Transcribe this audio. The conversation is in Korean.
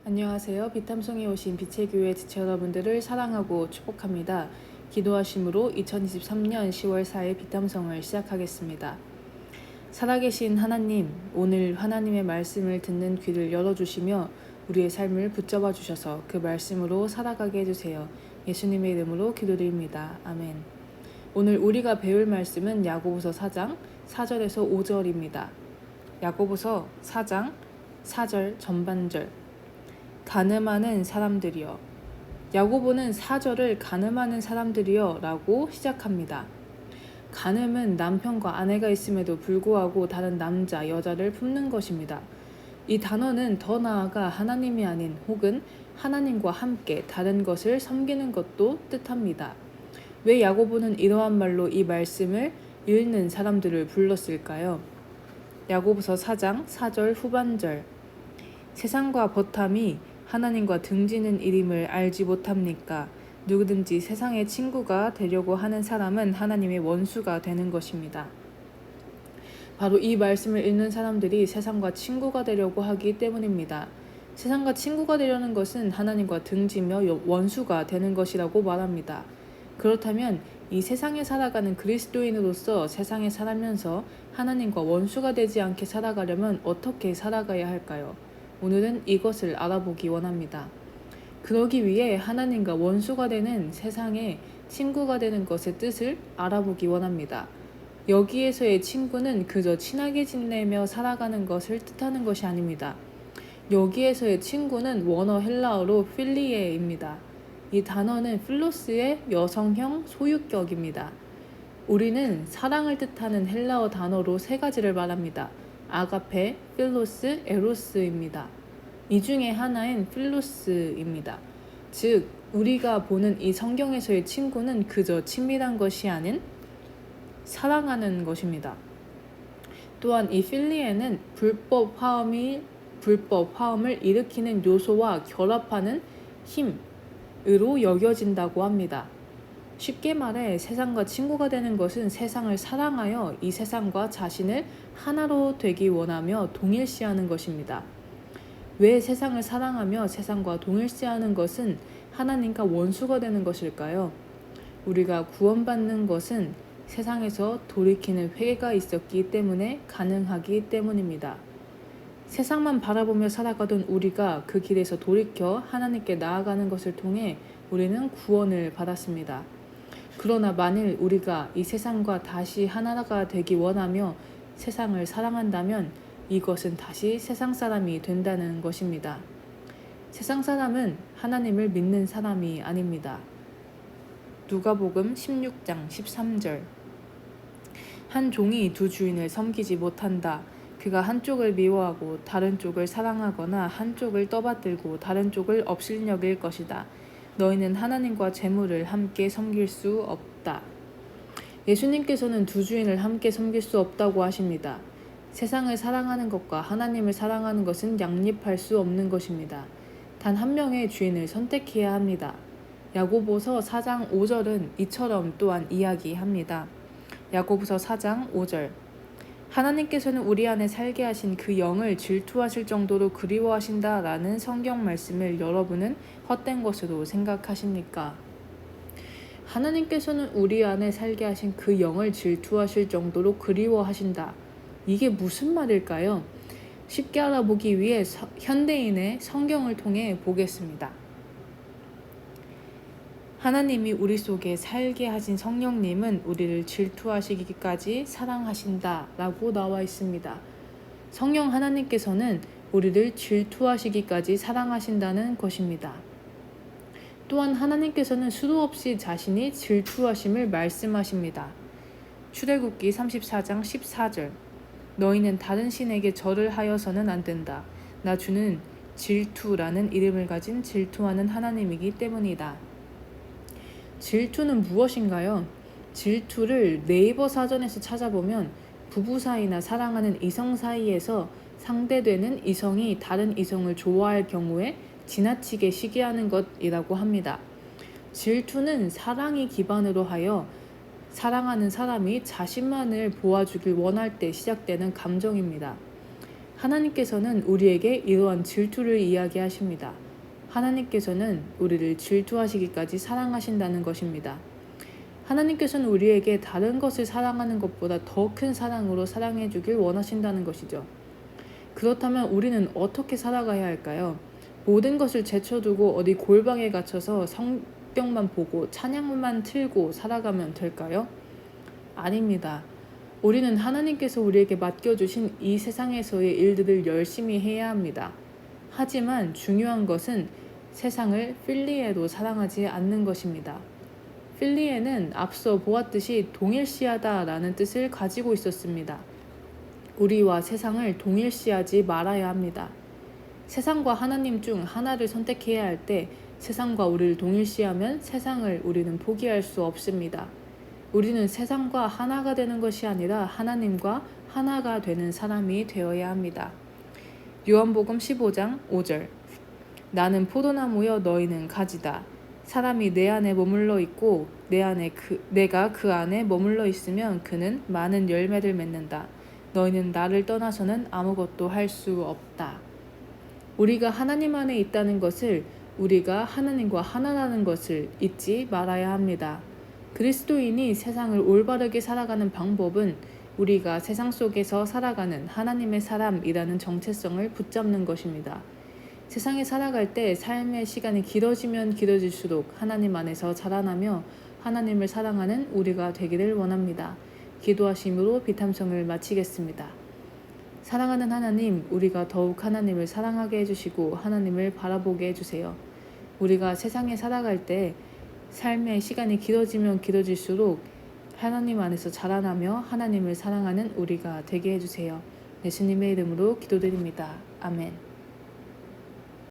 안녕하세요. 비탐성에 오신 빛의 교회 지체 여러분들을 사랑하고 축복합니다. 기도하심으로 2023년 10월 4일 비탐성을 시작하겠습니다. 살아계신 하나님, 오늘 하나님의 말씀을 듣는 귀를 열어주시며 우리의 삶을 붙잡아 주셔서 그 말씀으로 살아가게 해주세요. 예수님의 이름으로 기도드립니다. 아멘. 오늘 우리가 배울 말씀은 야고보서 4장 4절에서 5절입니다. 야고보서 4장 4절 전반절. 가늠하는 사람들이여. 야고보는 4절을 가늠하는 사람들이여 라고 시작합니다. 가늠은 남편과 아내가 있음에도 불구하고 다른 남자, 여자를 품는 것입니다. 이 단어는 더 나아가 하나님이 아닌 혹은 하나님과 함께 다른 것을 섬기는 것도 뜻합니다. 왜 야고보는 이러한 말로 이 말씀을 읽는 사람들을 불렀을까요? 야고보서 4장 4절 후반절. 세상과 버탐이 하나님과 등지는 일임을 알지 못합니까? 누구든지 세상의 친구가 되려고 하는 사람은 하나님의 원수가 되는 것입니다. 바로 이 말씀을 읽는 사람들이 세상과 친구가 되려고 하기 때문입니다. 세상과 친구가 되려는 것은 하나님과 등지며 원수가 되는 것이라고 말합니다. 그렇다면 이 세상에 살아가는 그리스도인으로서 세상에 살면서 하나님과 원수가 되지 않게 살아가려면 어떻게 살아가야 할까요? 오늘은 이것을 알아보기 원합니다. 그러기 위해 하나님과 원수가 되는 세상에 친구가 되는 것의 뜻을 알아보기 원합니다. 여기에서의 친구는 그저 친하게 지내며 살아가는 것을 뜻하는 것이 아닙니다. 여기에서의 친구는 원어 헬라어로 필리에입니다. 이 단어는 필로스의 여성형 소유격입니다. 우리는 사랑을 뜻하는 헬라어 단어로 세 가지를 말합니다. 아가페, 필로스, 에로스입니다. 이 중에 하나인 필로스입니다. 즉, 우리가 보는 이 성경에서의 친구는 그저 친밀한 것이 아닌 사랑하는 것입니다. 또한 이 필리에는 불법 화음을 일으키는 요소와 결합하는 힘으로 여겨진다고 합니다. 쉽게 말해 세상과 친구가 되는 것은 세상을 사랑하여 이 세상과 자신을 하나로 되기 원하며 동일시하는 것입니다. 왜 세상을 사랑하며 세상과 동일시하는 것은 하나님과 원수가 되는 것일까요? 우리가 구원받는 것은 세상에서 돌이키는 회개가 있었기 때문에 가능하기 때문입니다. 세상만 바라보며 살아가던 우리가 그 길에서 돌이켜 하나님께 나아가는 것을 통해 우리는 구원을 받았습니다. 그러나 만일 우리가 이 세상과 다시 하나가 되기 원하며 세상을 사랑한다면 이것은 다시 세상 사람이 된다는 것입니다. 세상 사람은 하나님을 믿는 사람이 아닙니다. 누가복음 16장 13절. 한 종이 두 주인을 섬기지 못한다. 그가 한쪽을 미워하고 다른 쪽을 사랑하거나 한쪽을 떠받들고 다른 쪽을 업신여길 것이다. 너희는 하나님과 재물을 함께 섬길 수 없다. 예수님께서는 두 주인을 함께 섬길 수 없다고 하십니다. 세상을 사랑하는 것과 하나님을 사랑하는 것은 양립할 수 없는 것입니다. 단 한 명의 주인을 선택해야 합니다. 야고보서 4장 5절은 이처럼 또한 이야기합니다. 야고보서 4장 5절. 하나님께서는 우리 안에 살게 하신 그 영을 질투하실 정도로 그리워하신다 라는 성경 말씀을 여러분은 헛된 것으로 생각하십니까? 하나님께서는 우리 안에 살게 하신 그 영을 질투하실 정도로 그리워하신다. 이게 무슨 말일까요? 쉽게 알아보기 위해 현대인의 성경을 통해 보겠습니다. 하나님이 우리 속에 살게 하신 성령님은 우리를 질투하시기까지 사랑하신다 라고 나와 있습니다. 성령 하나님께서는 우리를 질투하시기까지 사랑하신다는 것입니다. 또한 하나님께서는 수도 없이 자신이 질투하심을 말씀하십니다. 출애굽기 34장 14절. 너희는 다른 신에게 절을 하여서는 안 된다. 나 주는 질투라는 이름을 가진 질투하는 하나님이기 때문이다. 질투는 무엇인가요? 질투를 네이버 사전에서 찾아보면 부부 사이나 사랑하는 이성 사이에서 상대되는 이성이 다른 이성을 좋아할 경우에 지나치게 시기하는 것이라고 합니다. 질투는 사랑이 기반으로 하여 사랑하는 사람이 자신만을 보아주길 원할 때 시작되는 감정입니다. 하나님께서는 우리에게 이러한 질투를 이야기하십니다. 하나님께서는 우리를 질투하시기까지 사랑하신다는 것입니다. 하나님께서는 우리에게 다른 것을 사랑하는 것보다 더 큰 사랑으로 사랑해 주길 원하신다는 것이죠. 그렇다면 우리는 어떻게 살아가야 할까요? 모든 것을 제쳐두고 어디 골방에 갇혀서 성경만 보고 찬양만 틀고 살아가면 될까요? 아닙니다. 우리는 하나님께서 우리에게 맡겨주신 이 세상에서의 일들을 열심히 해야 합니다. 하지만 중요한 것은 세상을 필리에로 사랑하지 않는 것입니다. 필리에는 앞서 보았듯이 동일시하다라는 뜻을 가지고 있었습니다. 우리와 세상을 동일시하지 말아야 합니다. 세상과 하나님 중 하나를 선택해야 할 때 세상과 우리를 동일시하면 세상을 우리는 포기할 수 없습니다. 우리는 세상과 하나가 되는 것이 아니라 하나님과 하나가 되는 사람이 되어야 합니다. 요한복음 15장 5절 나는 포도나무여 너희는 가지다. 사람이 내 안에 머물러 있고 내가 그 안에 머물러 있으면 그는 많은 열매를 맺는다. 너희는 나를 떠나서는 아무것도 할 수 없다. 우리가 하나님 안에 있다는 것을 우리가 하나님과 하나라는 것을 잊지 말아야 합니다. 그리스도인이 세상을 올바르게 살아가는 방법은 우리가 세상 속에서 살아가는 하나님의 사람이라는 정체성을 붙잡는 것입니다. 세상에 살아갈 때 삶의 시간이 길어지면 길어질수록 하나님 안에서 자라나며 하나님을 사랑하는 우리가 되기를 원합니다. 기도하심으로 비탐성을 마치겠습니다. 사랑하는 하나님, 우리가 더욱 하나님을 사랑하게 해주시고 하나님을 바라보게 해주세요. 우리가 세상에 살아갈 때 삶의 시간이 길어지면 길어질수록 하나님 안에서 자라나며 하나님을 사랑하는 우리가 되게 해주세요. 예수님의 이름으로 기도드립니다. 아멘.